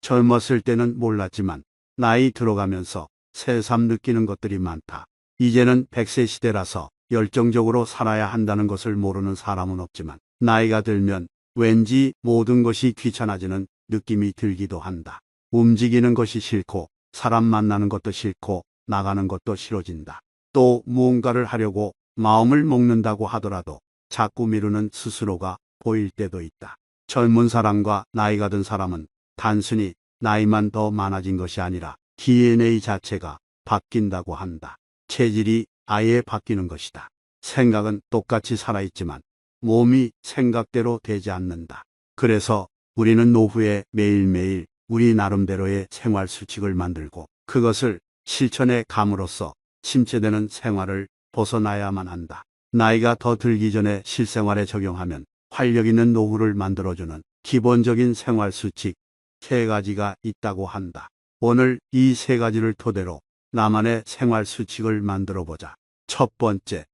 젊었을 때는 몰랐지만 나이 들어가면서 새삼 느끼는 것들이 많다. 이제는 100세 시대라서 열정적으로 살아야 한다는 것을 모르는 사람은 없지만 나이가 들면 왠지 모든 것이 귀찮아지는 느낌이 들기도 한다. 움직이는 것이 싫고 사람 만나는 것도 싫고 나가는 것도 싫어진다. 또 무언가를 하려고 마음을 먹는다고 하더라도 자꾸 미루는 스스로가 보일 때도 있다. 젊은 사람과 나이가 든 사람은 단순히 나이만 더 많아진 것이 아니라 DNA 자체가 바뀐다고 한다. 체질이 아예 바뀌는 것이다. 생각은 똑같이 살아있지만 몸이 생각대로 되지 않는다. 그래서 우리는 노후에 매일매일 우리 나름대로의 생활 수칙을 만들고 그것을 실천에 감으로써 침체되는 생활을 벗어나야만 한다. 나이가 더 들기 전에 실생활에 적용하면 활력 있는 노후를 만들어주는 기본적인 생활 수칙 3가지가 있다고 한다. 오늘 이 3가지를 토대로 나만의 생활 수칙을 만들어 보자. 첫 번째,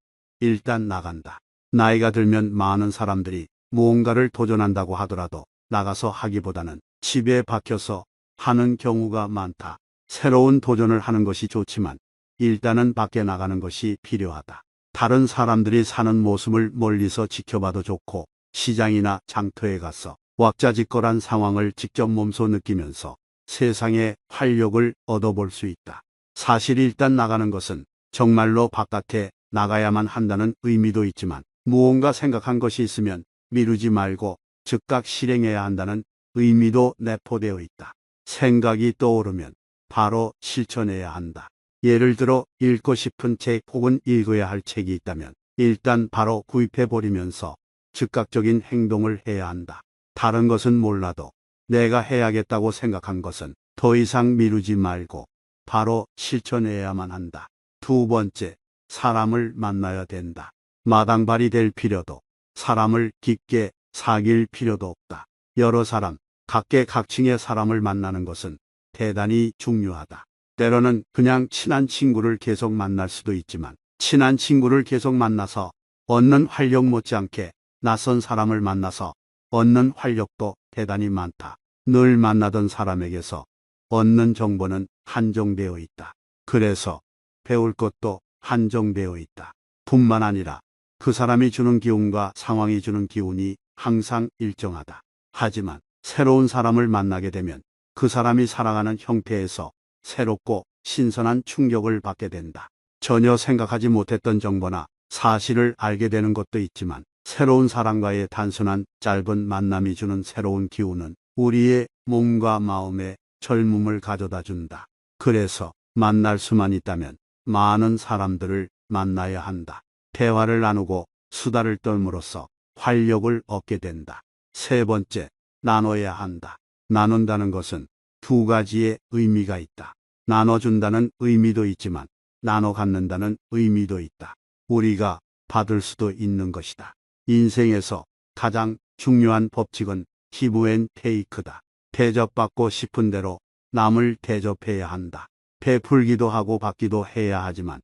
일단 나간다. 나이가 들면 많은 사람들이 무언가를 도전한다고 하더라도 나가서 하기보다는 집에 박혀서 하는 경우가 많다. 새로운 도전을 하는 것이 좋지만 일단은 밖에 나가는 것이 필요하다. 다른 사람들이 사는 모습을 멀리서 지켜봐도 좋고 시장이나 장터에 가서 왁자지껄한 상황을 직접 몸소 느끼면서 세상의 활력을 얻어볼 수 있다. 사실 일단 나가는 것은 정말로 바깥에 나가야만 한다는 의미도 있지만 무언가 생각한 것이 있으면 미루지 말고 즉각 실행해야 한다는 의미도 내포되어 있다. 생각이 떠오르면 바로 실천해야 한다. 예를 들어 읽고 싶은 책 혹은 읽어야 할 책이 있다면 일단 바로 구입해버리면서 즉각적인 행동을 해야 한다. 다른 것은 몰라도 내가 해야겠다고 생각한 것은 더 이상 미루지 말고 바로 실천해야만 한다. 두 번째, 사람을 만나야 된다. 마당발이 될 필요도 사람을 깊게 사귈 필요도 없다. 여러 사람, 각계각층의 사람을 만나는 것은 대단히 중요하다. 때로는 그냥 친한 친구를 계속 만날 수도 있지만 친한 친구를 계속 만나서 얻는 활력 못지않게 낯선 사람을 만나서 얻는 활력도 대단히 많다. 늘 만나던 사람에게서 얻는 정보는 한정되어 있다. 그래서 배울 것도 한정되어 있다. 뿐만 아니라 그 사람이 주는 기운과 상황이 주는 기운이 항상 일정하다. 하지만 새로운 사람을 만나게 되면 그 사람이 살아가는 형태에서 새롭고 신선한 충격을 받게 된다. 전혀 생각하지 못했던 정보나 사실을 알게 되는 것도 있지만 새로운 사람과의 단순한 짧은 만남이 주는 새로운 기운은 우리의 몸과 마음에 젊음을 가져다 준다. 그래서 만날 수만 있다면 많은 사람들을 만나야 한다. 대화를 나누고 수다를 떨므로써 활력을 얻게 된다. 세 번째, 나눠야 한다. 나눈다는 것은 2가지의 의미가 있다. 나눠준다는 의미도 있지만 나눠 갖는다는 의미도 있다. 우리가 받을 수도 있는 것이다. 인생에서 가장 중요한 법칙은 기브 앤 테이크다. 대접받고 싶은 대로 남을 대접해야 한다. 베풀기도 하고 받기도 해야 하지만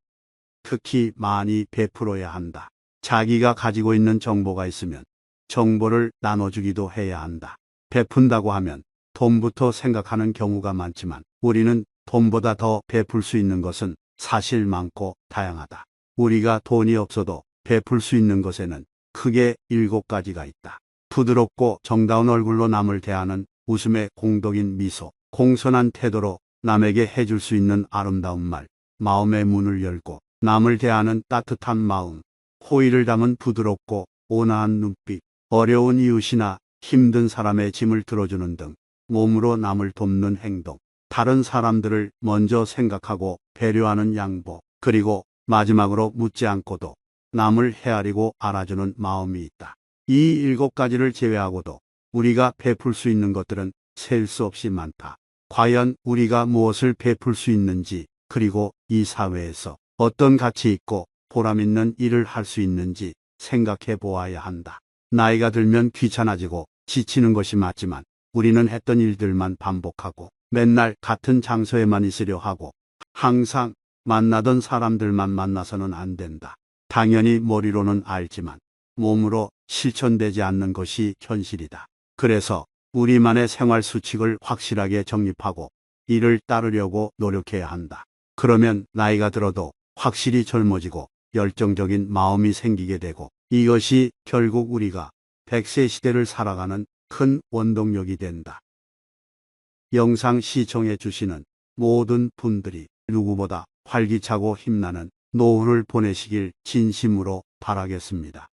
특히 많이 베풀어야 한다. 자기가 가지고 있는 정보가 있으면 정보를 나눠주기도 해야 한다. 베푼다고 하면 돈부터 생각하는 경우가 많지만 우리는 돈보다 더 베풀 수 있는 것은 사실 많고 다양하다. 우리가 돈이 없어도 베풀 수 있는 것에는 크게 7가지가 있다. 부드럽고 정다운 얼굴로 남을 대하는 웃음의 공덕인 미소, 공손한 태도로 남에게 해줄 수 있는 아름다운 말, 마음의 문을 열고 남을 대하는 따뜻한 마음, 호의를 담은 부드럽고 온화한 눈빛, 어려운 이웃이나 힘든 사람의 짐을 들어주는 등 몸으로 남을 돕는 행동, 다른 사람들을 먼저 생각하고 배려하는 양보, 그리고 마지막으로 묻지 않고도 남을 헤아리고 알아주는 마음이 있다. 이 7가지를 제외하고도 우리가 베풀 수 있는 것들은 셀 수 없이 많다. 과연 우리가 무엇을 베풀 수 있는지, 그리고 이 사회에서 어떤 가치 있고 보람 있는 일을 할 수 있는지 생각해 보아야 한다. 나이가 들면 귀찮아지고 지치는 것이 맞지만 우리는 했던 일들만 반복하고 맨날 같은 장소에만 있으려 하고 항상 만나던 사람들만 만나서는 안 된다. 당연히 머리로는 알지만 몸으로 실천되지 않는 것이 현실이다. 그래서 우리만의 생활 수칙을 확실하게 정립하고 이를 따르려고 노력해야 한다. 그러면 나이가 들어도 확실히 젊어지고 열정적인 마음이 생기게 되고 이것이 결국 우리가 100세 시대를 살아가는 큰 원동력이 된다. 영상 시청해 주시는 모든 분들이 누구보다 활기차고 힘나는 노후를 보내시길 진심으로 바라겠습니다.